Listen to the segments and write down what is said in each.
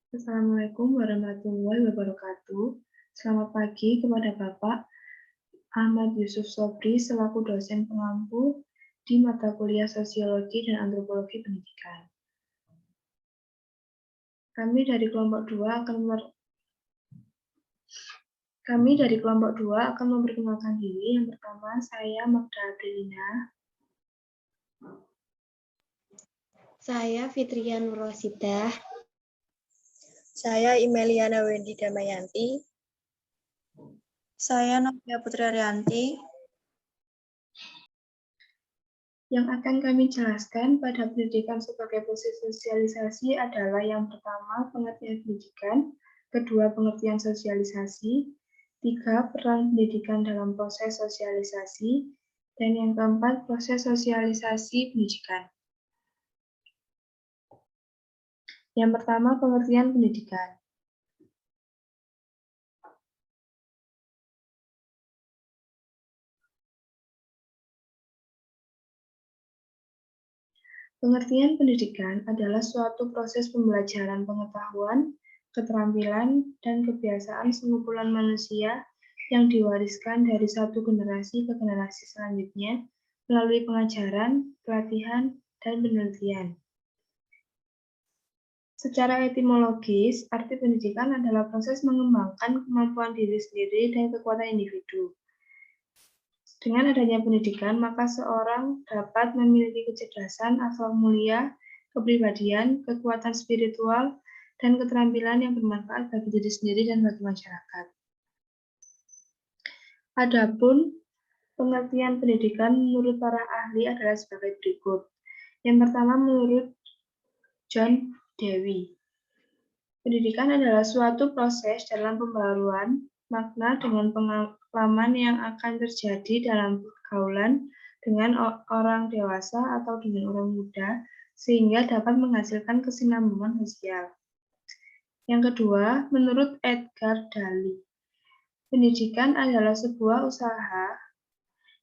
Assalamualaikum warahmatullahi wabarakatuh. Selamat pagi kepada Bapak Ahmad Yusuf Sobri selaku dosen pengampu di mata kuliah Sosiologi dan Antropologi Pendidikan. Kami dari kelompok 2 akan memperkenalkan diri. Yang pertama, saya Magda Adelina. Saya Fitria Nurrosidah. Saya Imeliana Wendy Damayanti. Saya Novia Putri Arianti. Yang akan kami jelaskan pada pendidikan sebagai proses sosialisasi adalah yang pertama, pengertian pendidikan, kedua, pengertian sosialisasi, tiga, peran pendidikan dalam proses sosialisasi, dan yang keempat, proses sosialisasi pendidikan. Yang pertama, pengertian pendidikan. Pengertian pendidikan adalah suatu proses pembelajaran pengetahuan, keterampilan, dan kebiasaan sekumpulan manusia yang diwariskan dari satu generasi ke generasi selanjutnya melalui pengajaran, pelatihan, dan penelitian. Secara etimologis, arti pendidikan adalah proses mengembangkan kemampuan diri sendiri dan kekuatan individu. Dengan adanya pendidikan, maka seorang dapat memiliki kecerdasan, akhlak mulia, kepribadian, kekuatan spiritual, dan keterampilan yang bermanfaat bagi diri sendiri dan bagi masyarakat. Adapun pengertian pendidikan menurut para ahli adalah sebagai berikut. Yang pertama, menurut John Dewey, pendidikan adalah suatu proses dalam pembaruan makna dengan pengalaman yang akan terjadi dalam pergaulan dengan orang dewasa atau dengan orang muda, sehingga dapat menghasilkan kesinambungan sosial. Yang kedua, menurut Edgar Dali, pendidikan adalah sebuah usaha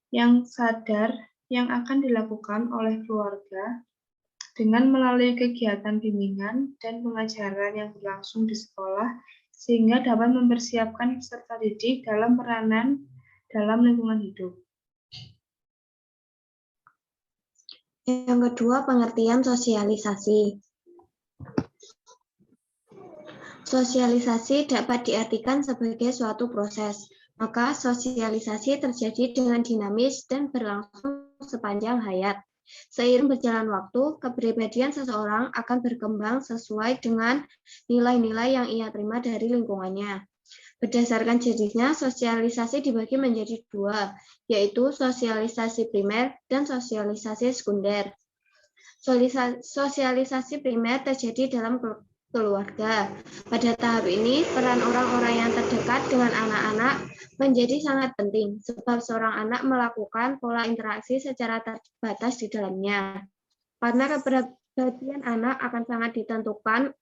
yang sadar yang akan dilakukan oleh keluarga dengan melalui kegiatan bimbingan dan pengajaran yang berlangsung di sekolah, sehingga dapat mempersiapkan peserta didik dalam peranan dalam lingkungan hidup. Yang kedua, pengertian sosialisasi. Sosialisasi dapat diartikan sebagai suatu proses, maka sosialisasi terjadi dengan dinamis dan berlangsung sepanjang hayat. Seiring berjalan waktu, kepribadian seseorang akan berkembang sesuai dengan nilai-nilai yang ia terima dari lingkungannya. Berdasarkan jenisnya, sosialisasi dibagi menjadi dua, yaitu sosialisasi primer dan sosialisasi sekunder. Sosialisasi primer terjadi dalam keluarga. Pada tahap ini, peran orang-orang yang terdekat dengan anak-anak menjadi sangat penting, sebab seorang anak melakukan pola interaksi secara terbatas di dalamnya. Karena kepribadian anak akan sangat ditentukan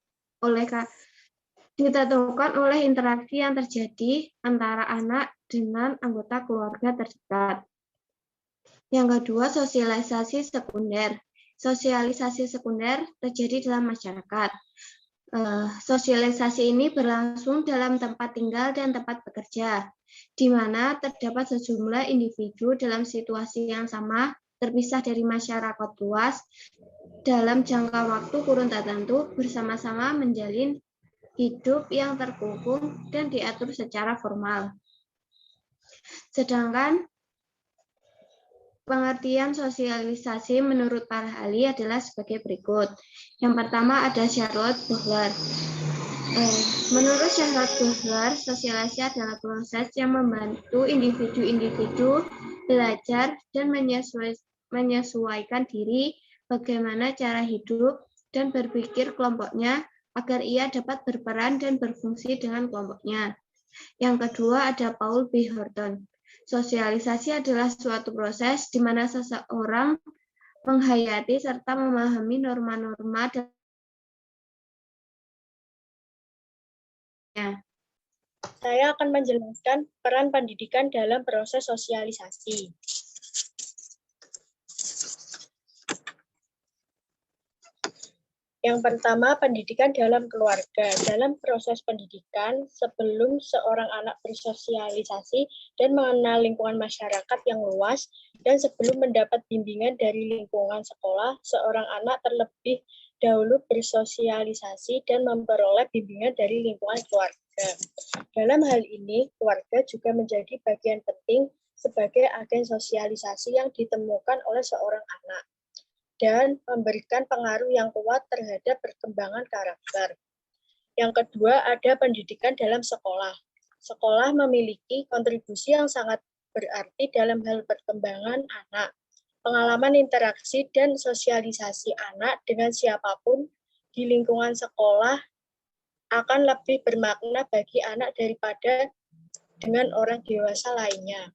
oleh interaksi yang terjadi antara anak dengan anggota keluarga terdekat. Yang kedua, sosialisasi sekunder. Sosialisasi sekunder terjadi dalam masyarakat. Sosialisasi ini berlangsung dalam tempat tinggal dan tempat bekerja, di mana terdapat sejumlah individu dalam situasi yang sama, terpisah dari masyarakat luas, dalam jangka waktu kurun tertentu, bersama-sama menjalin hidup yang terkungkung dan diatur secara formal. Sedangkan pengertian sosialisasi menurut para ahli adalah sebagai berikut. Yang pertama ada Charlotte Buchler. Menurut Charlotte Buchler, sosialisasi adalah proses yang membantu individu-individu belajar dan menyesuaikan diri bagaimana cara hidup dan berpikir kelompoknya agar ia dapat berperan dan berfungsi dengan kelompoknya. Yang kedua ada Paul B. Horton. Sosialisasi adalah suatu proses di mana seseorang menghayati serta memahami norma-norma dan Saya akan menjelaskan peran pendidikan dalam proses sosialisasi. Yang pertama, pendidikan dalam keluarga. Dalam proses pendidikan, sebelum seorang anak bersosialisasi dan mengenal lingkungan masyarakat yang luas, dan sebelum mendapat bimbingan dari lingkungan sekolah, seorang anak terlebih dahulu bersosialisasi dan memperoleh bimbingan dari lingkungan keluarga. Dalam hal ini, keluarga juga menjadi bagian penting sebagai agen sosialisasi yang ditemukan oleh seorang anak dan memberikan pengaruh yang kuat terhadap perkembangan karakter. Yang kedua, ada pendidikan dalam sekolah. Sekolah memiliki kontribusi yang sangat berarti dalam hal perkembangan anak. Pengalaman interaksi dan sosialisasi anak dengan siapapun di lingkungan sekolah akan lebih bermakna bagi anak daripada dengan orang dewasa lainnya.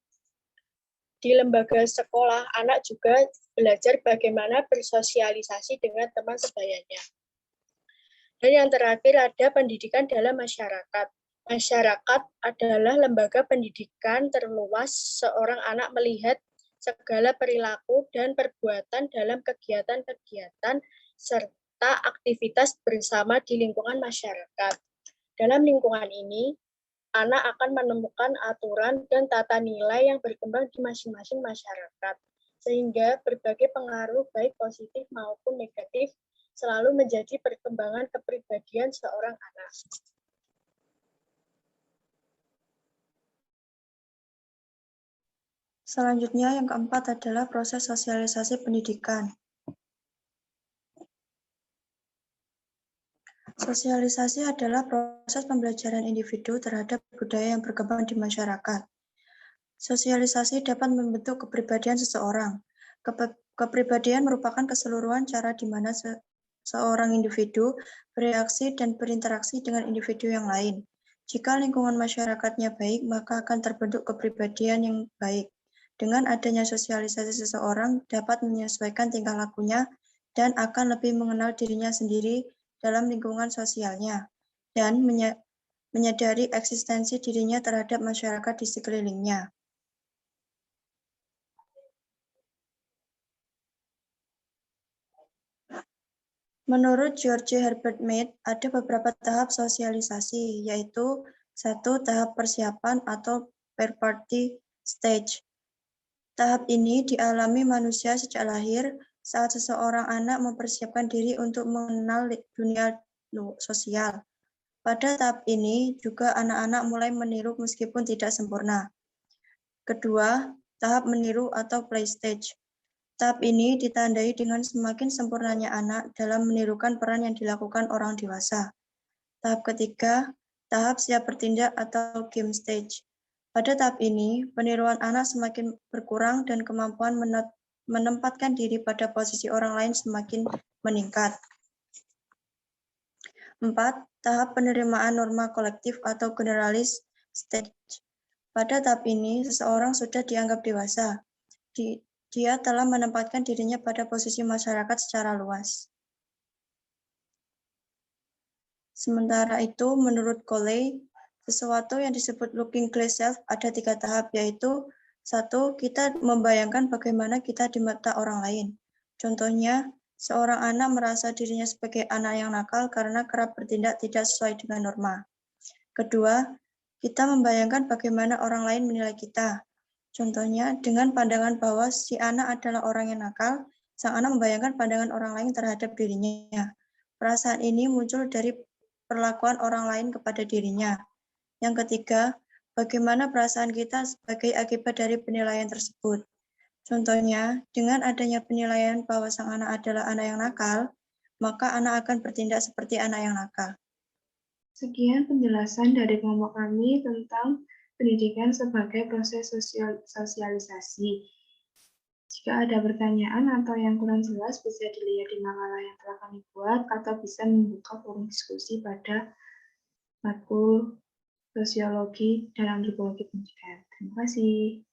Di lembaga sekolah, anak juga belajar bagaimana bersosialisasi dengan teman sebayanya. Dan yang terakhir ada pendidikan dalam masyarakat. Masyarakat adalah lembaga pendidikan terluas. Seorang anak melihat segala perilaku dan perbuatan dalam kegiatan-kegiatan serta aktivitas bersama di lingkungan masyarakat. Dalam lingkungan ini, anak akan menemukan aturan dan tata nilai yang berkembang di masing-masing masyarakat, sehingga berbagai pengaruh baik positif maupun negatif selalu menjadi perkembangan kepribadian seorang anak. Selanjutnya, yang keempat adalah proses sosialisasi pendidikan. Sosialisasi adalah proses pembelajaran individu terhadap budaya yang berkembang di masyarakat. Sosialisasi dapat membentuk kepribadian seseorang. Kepribadian merupakan keseluruhan cara di mana seorang individu bereaksi dan berinteraksi dengan individu yang lain. Jika lingkungan masyarakatnya baik, maka akan terbentuk kepribadian yang baik. Dengan adanya sosialisasi, seseorang dapat menyesuaikan tingkah lakunya dan akan lebih mengenal dirinya sendiri dalam lingkungan sosialnya, dan menyadari eksistensi dirinya terhadap masyarakat di sekelilingnya. Menurut George Herbert Mead, ada beberapa tahap sosialisasi, yaitu 1. Tahap persiapan atau pre-party stage. Tahap ini dialami manusia sejak lahir, saat seseorang anak mempersiapkan diri untuk mengenal dunia sosial. Pada tahap ini juga anak-anak mulai meniru meskipun tidak sempurna. Kedua, tahap meniru atau play stage. Tahap ini ditandai dengan semakin sempurnanya anak dalam menirukan peran yang dilakukan orang dewasa. Tahap ketiga, tahap siap bertindak atau game stage. Pada tahap ini, peniruan anak semakin berkurang dan kemampuan menempatkan diri pada posisi orang lain semakin meningkat. 4. Tahap penerimaan norma kolektif atau generalist stage. Pada tahap ini, seseorang sudah dianggap dewasa. Dia telah menempatkan dirinya pada posisi masyarakat secara luas. Sementara itu, menurut Coley, sesuatu yang disebut looking glass self ada 3 tahap, yaitu 1. Kita membayangkan bagaimana kita di mata orang lain. Contohnya, seorang anak merasa dirinya sebagai anak yang nakal karena kerap bertindak tidak sesuai dengan norma. Kedua, kita membayangkan bagaimana orang lain menilai kita. Contohnya, dengan pandangan bahwa si anak adalah orang yang nakal, sang anak membayangkan pandangan orang lain terhadap dirinya. Perasaan ini muncul dari perlakuan orang lain kepada dirinya. Yang ketiga, bagaimana perasaan kita sebagai akibat dari penilaian tersebut. Contohnya, dengan adanya penilaian bahwa sang anak adalah anak yang nakal, maka anak akan bertindak seperti anak yang nakal. Sekian penjelasan dari kelompok kami tentang pendidikan sebagai proses sosialisasi. Jika ada pertanyaan atau yang kurang jelas, bisa dilihat di makalah yang telah kami buat, atau bisa membuka forum diskusi pada matkul sosiologi dan antropologi pendidikan. Terima kasih.